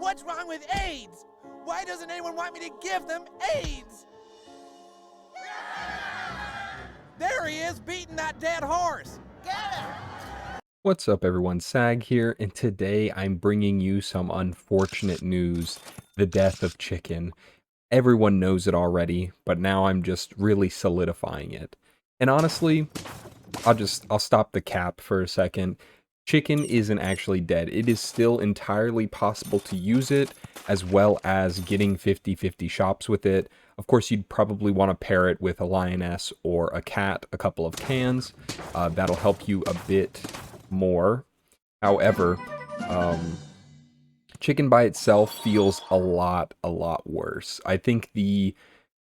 What's wrong with AIDS? Why doesn't anyone want me to give them AIDS? There he is, beating that dead horse. Get him! What's up everyone, Sag here, and today I'm bringing you some unfortunate news, the death of Chicken. Everyone knows it already, but now I'm just really solidifying it. And honestly, I'll stop the cap for a second. Chicken isn't actually dead. It is still entirely possible to use it, as well as getting 50-50 shops with it. Of course, you'd probably want to pair it with a lioness or a cat, a couple of cans. That'll help you a bit more. However, Chicken by itself feels a lot worse. I think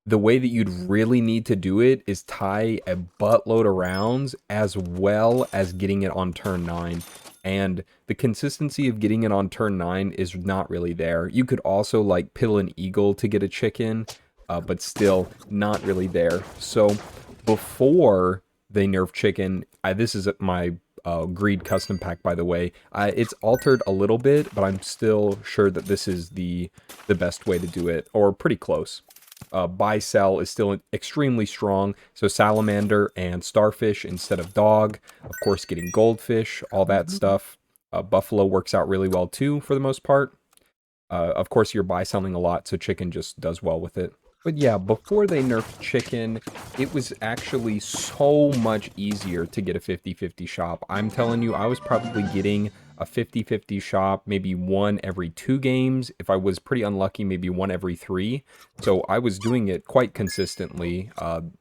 the way that you'd really need to do it is tie a buttload of rounds as well as getting it on turn 9. And the consistency of getting it on turn 9 is not really there. You could also like pill an eagle to get a chicken, but still not really there. So before they nerf Chicken, this is my Greed custom pack, by the way. It's altered a little bit, but I'm still sure that this is the best way to do it, or pretty close. Buy sell is still extremely strong, so salamander and starfish instead of dog. Of course, getting goldfish, all that stuff. Buffalo works out really well too for the most part. Of course, you're buy selling a lot, so Chicken just does well with it. But yeah, before they nerfed Chicken, it was actually so much easier to get a 50-50 shop. I'm telling you, I was probably getting a 50-50 shop maybe one every 2 games. If I was pretty unlucky, maybe one every 3. So I was doing it quite consistently.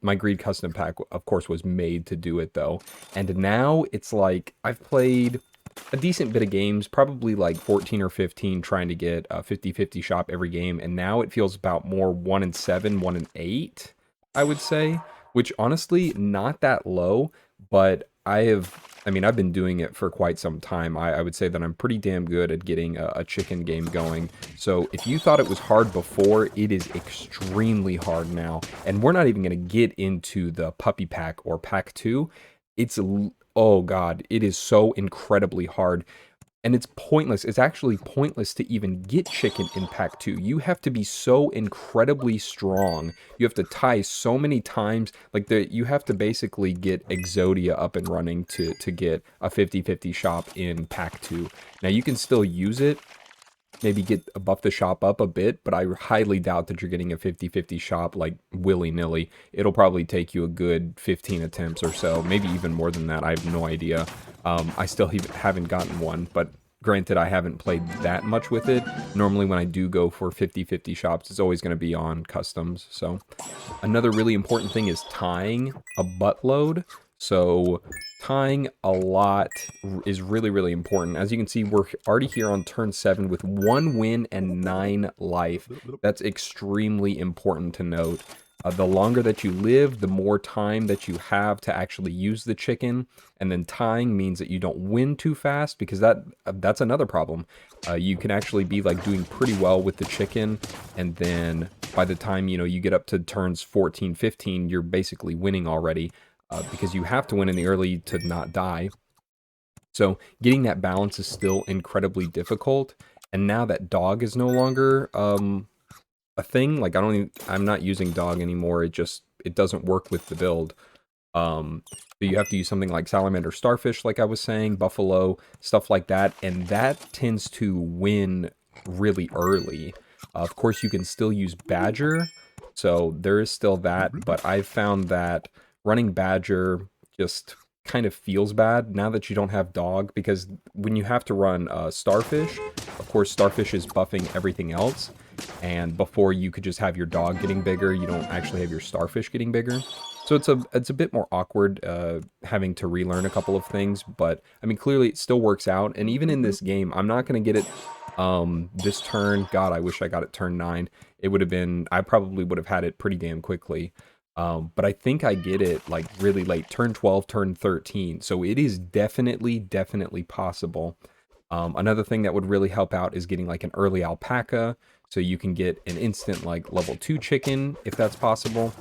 My Greed custom pack, of course, was made to do it though. And now it's like I've played a decent bit of games, probably like 14 or 15, trying to get a 50-50 shop every game, and now it feels about more 1 in 7, 1 in 8, I would say, which honestly, not that low, but I've been doing it for quite some time. I would say that I'm pretty damn good at getting a Chicken game going. So if you thought it was hard before, it is extremely hard now. And we're not even going to get into the puppy pack or pack 2. Oh god, it is so incredibly hard. And it's pointless. It's actually pointless to even get Chicken in pack 2. You have to be so incredibly strong. You have to tie so many times. Like, you have to basically get Exodia up and running to get a 50-50 shop in pack 2. Now, you can still use it. Maybe buff the shop up a bit, but I highly doubt that you're getting a 50-50 shop like willy-nilly. It'll probably take you a good 15 attempts or so, maybe even more than that. I have no idea. I still haven't gotten one, but granted, I haven't played that much with it. Normally when I do go for 50-50 shops, it's always going to be on customs. So another really important thing is tying a buttload. So tying a lot is really important. As you can see, we're already here on turn 7 with 1 win and 9 life. That's extremely important to note. The longer that you live, the more time that you have to actually use the Chicken. And then tying means that you don't win too fast, because that's another problem. You can actually be like doing pretty well with the Chicken, and then by the time you get up to turns 14, 15, you're basically winning already. Because you have to win in the early to not die. So getting that balance is still incredibly difficult. And now that dog is no longer a thing, like I'm not using dog anymore. It doesn't work with the build. So you have to use something like salamander, starfish, like I was saying, buffalo, stuff like that, and that tends to win really early. Of course, you can still use badger, so there is still that, but I've found that running badger just kind of feels bad now that you don't have dog, because when you have to run starfish, of course starfish is buffing everything else, and before you could just have your dog getting bigger, you don't actually have your starfish getting bigger. So it's a bit more awkward having to relearn a couple of things, but I mean, clearly it still works out. And even in this game, I'm not going to get it this turn. God, I wish I got it turn 9. It would have been, I probably would have had it pretty damn quickly. But I think I get it like really late, turn 12, turn 13. So it is definitely possible. Another thing that would really help out is getting like an early alpaca, so you can get an instant like level 2 chicken if that's possible.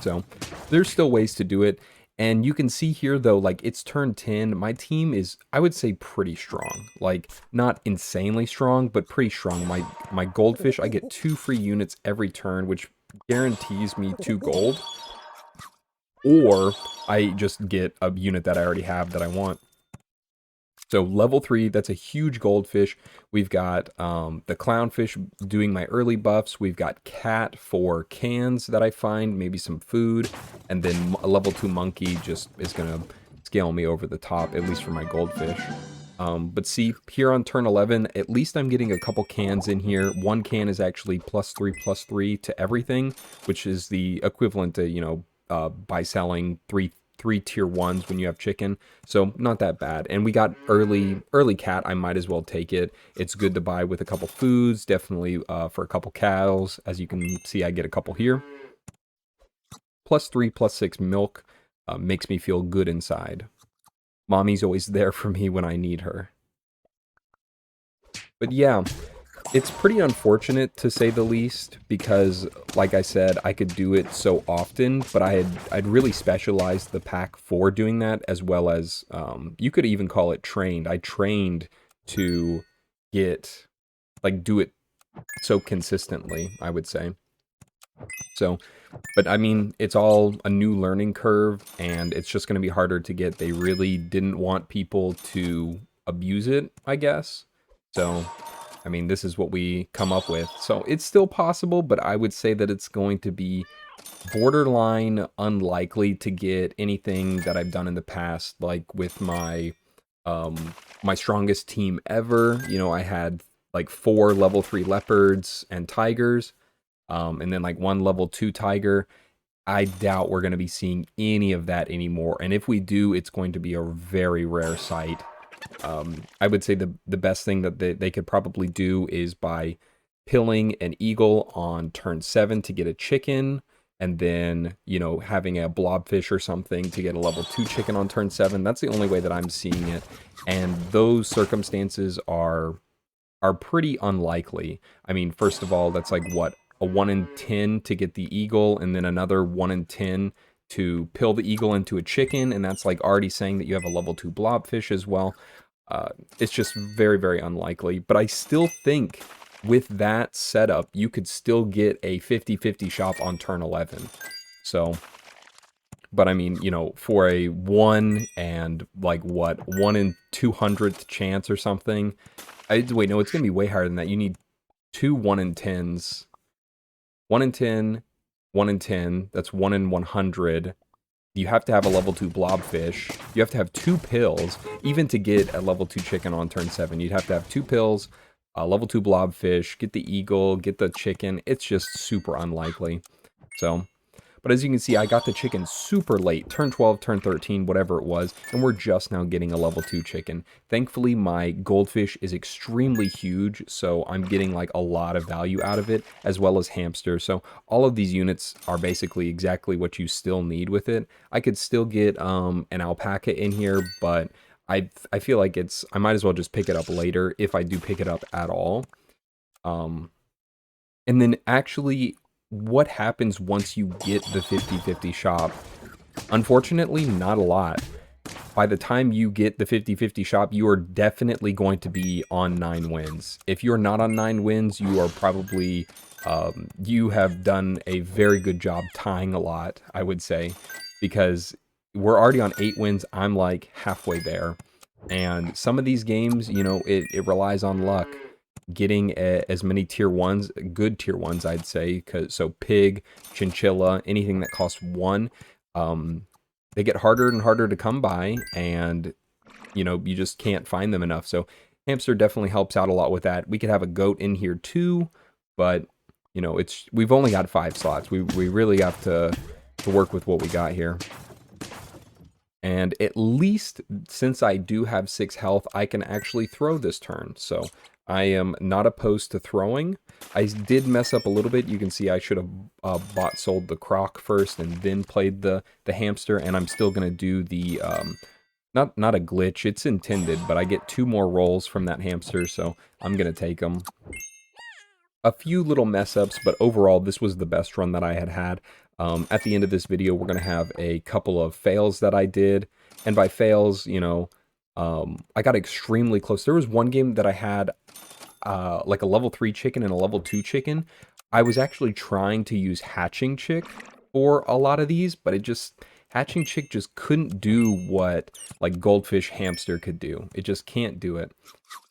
So there's still ways to do it. And you can see here, though, like, it's turn 10. My team is, I would say, pretty strong. Like, not insanely strong, but pretty strong. My goldfish, I get 2 free units every turn, which guarantees me 2 gold. Or I just get a unit that I already have that I want. So level 3, that's a huge goldfish. We've got the clownfish doing my early buffs. We've got cat for cans that I find, maybe some food. And then a level 2 monkey just is going to scale me over the top, at least for my goldfish. But see, here on turn 11, at least I'm getting a couple cans in here. One can is actually +3/+3 to everything, which is the equivalent to, you know, by selling three tier 1s when you have chicken, so not that bad. And we got early cat. I might as well take it. It's good to buy with a couple foods, definitely for a couple cows. As you can see, I get a couple here. +3/+6 milk makes me feel good inside. Mommy's always there for me when I need her. But yeah, it's pretty unfortunate, to say the least, because, like I said, I could do it so often, but I'd really specialized the pack for doing that, as well as, you could even call it trained. I trained to get, like, do it so consistently, I would say. So, but I mean, it's all a new learning curve, and it's just going to be harder to get. They really didn't want people to abuse it, I guess. So, I mean, this is what we come up with. So it's still possible, but I would say that it's going to be borderline unlikely to get anything that I've done in the past, like with my my strongest team ever. You know, I had like 4 level 3 leopards and tigers, and then like 1 level 2 tiger. I doubt we're going to be seeing any of that anymore, and if we do, it's going to be a very rare sight. I would say the best thing that they could probably do is by pilling an eagle on turn 7 to get a chicken, and then, you know, having a blobfish or something to get a level 2 chicken on turn 7. That's the only way that I'm seeing it, and those circumstances are pretty unlikely. I mean, first of all, that's like, what, a 1 in 10 to get the eagle, and then another 1 in 10 to pill the eagle into a chicken, and that's like already saying that you have a level 2 blobfish as well. It's just very, very unlikely. But I still think with that setup, you could still get a 50-50 shop on turn 11. So, but I mean, you know, for a 1 and like what, 1 in 200th chance or something. Wait, no, it's going to be way higher than that. You need 2 1 in 10s. 1 in 10, 1 in 10, that's 1 in 100. You have to have a level 2 blobfish. You have to have 2 pills, even to get a level 2 chicken on turn 7. You'd have to have 2 pills, a level 2 blobfish, get the eagle, get the chicken. It's just super unlikely. So, but as you can see, I got the chicken super late, turn 12, turn 13, whatever it was, and we're just now getting a level 2 chicken. Thankfully, my goldfish is extremely huge, so I'm getting like a lot of value out of it, as well as hamster. So all of these units are basically exactly what you still need with it. I could still get an alpaca in here, but I feel like I might as well just pick it up later, if I do pick it up at all. And then actually, what happens once you get the 50-50 shop? Unfortunately, not a lot. By the time you get the 50-50 shop, you are definitely going to be on 9 wins. If you're not on 9 wins, you are probably, you have done a very good job tying a lot, I would say, because we're already on 8 wins. I'm like halfway there. And some of these games, you know, it relies on luck. Getting as many tier 1s, good tier 1s, I'd say, so pig, chinchilla, anything that costs 1, they get harder and harder to come by, and, you know, you just can't find them enough. So hamster definitely helps out a lot with that. We could have a goat in here too, but, you know, we've only got 5 slots. We really have to work with what we got here. And at least, since I do have 6 health, I can actually throw this turn. So I am not opposed to throwing. I did mess up a little bit. You can see I should have sold the croc first and then played the hamster. And I'm still going to do the, not a glitch. It's intended, but I get 2 more rolls from that hamster. So I'm going to take them. A few little mess ups, but overall, this was the best run that I had. At the end of this video, we're going to have a couple of fails that I did. And by fails, you know, I got extremely close. There was one game that I had like a level 3 chicken and a level 2 chicken. I was actually trying to use hatching chick for a lot of these, but hatching chick just couldn't do what like goldfish hamster could do. It just can't do it.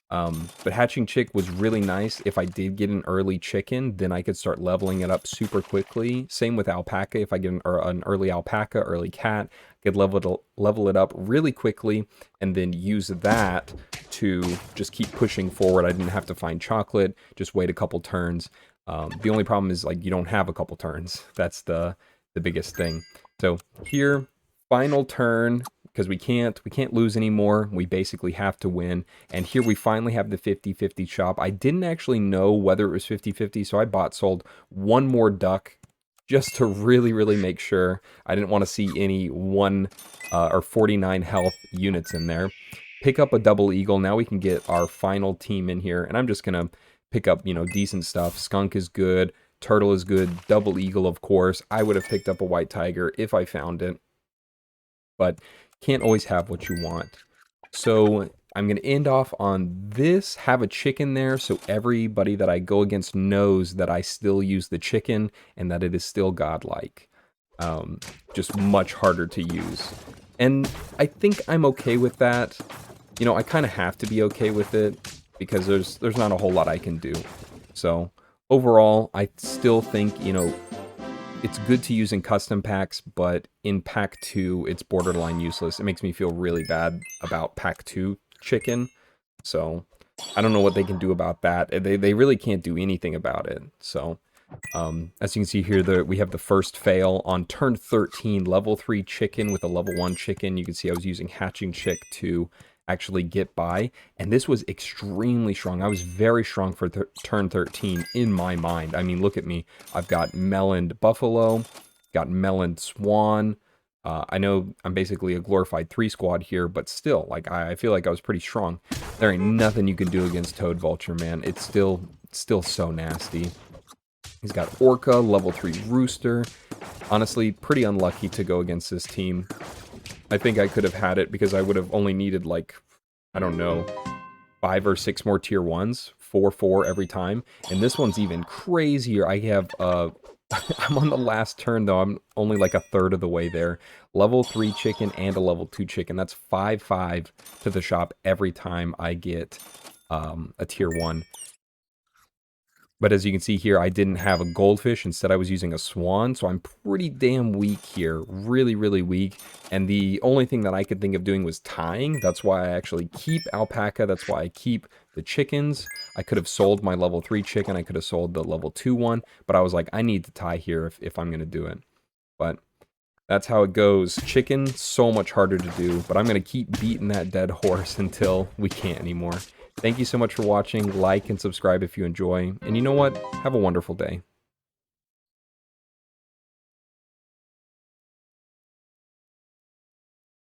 But hatching chick was really nice. If I did get an early chicken, then I could start leveling it up super quickly. Same with alpaca. If I get an early alpaca, early cat, I could level it up really quickly and then use that to just keep pushing forward. I didn't have to find chocolate, just wait a couple turns. The only problem is like you don't have a couple turns. That's the biggest thing. So here, final turn, because we can't lose anymore. We basically have to win. And here we finally have the 50-50 shop. I didn't actually know whether it was 50-50, so I sold one more duck just to really make sure. I didn't want to see any 1 or 49 health units in there. Pick up a double eagle. Now we can get our final team in here. And I'm just going to pick up, you know, decent stuff. Skunk is good. Turtle is good. Double eagle, of course. I would have picked up a white tiger if I found it. But can't always have what you want. So I'm going to end off on this. Have a chicken there so everybody that I go against knows that I still use the chicken and that it is still godlike. Just much harder to use. And I think I'm okay with that. You know, I kind of have to be okay with it because there's not a whole lot I can do. So overall, I still think, you know, it's good to use in custom packs, but in pack 2, it's borderline useless. It makes me feel really bad about pack 2 chicken. So I don't know what they can do about that. They really can't do anything about it. So as you can see here, we have the first fail on turn 13, level 3 chicken with a level 1 chicken. You can see I was using hatching chick to actually get by, and this was extremely strong. I was very strong for turn 13 in my mind. I mean, look at me. I've got meloned buffalo, got meloned swan. I know I'm basically a glorified 3 squad here, but still, like, I feel like I was pretty strong. There ain't nothing you can do against Toad Vulture, man. It's still so nasty. He's got Orca, level 3 Rooster. Honestly, pretty unlucky to go against this team. I think I could have had it because I would have only needed, like, I don't know, 5 or 6 more tier 1s, 4 every time. And this one's even crazier. I have, I'm on the last turn, though. I'm only like a third of the way there. Level 3 chicken and a level 2 chicken. That's 5-5 to the shop every time I get a tier 1. But as you can see here, I didn't have a goldfish. Instead, I was using a swan. So I'm pretty damn weak here. Really weak. And the only thing that I could think of doing was tying. That's why I actually keep alpaca. That's why I keep the chickens. I could have sold my level 3 chicken. I could have sold the level 2 one. But I was like, I need to tie here if I'm going to do it. But that's how it goes. Chicken, so much harder to do. But I'm going to keep beating that dead horse until we can't anymore. Thank you so much for watching. Like and subscribe if you enjoy. And you know what? Have a wonderful day.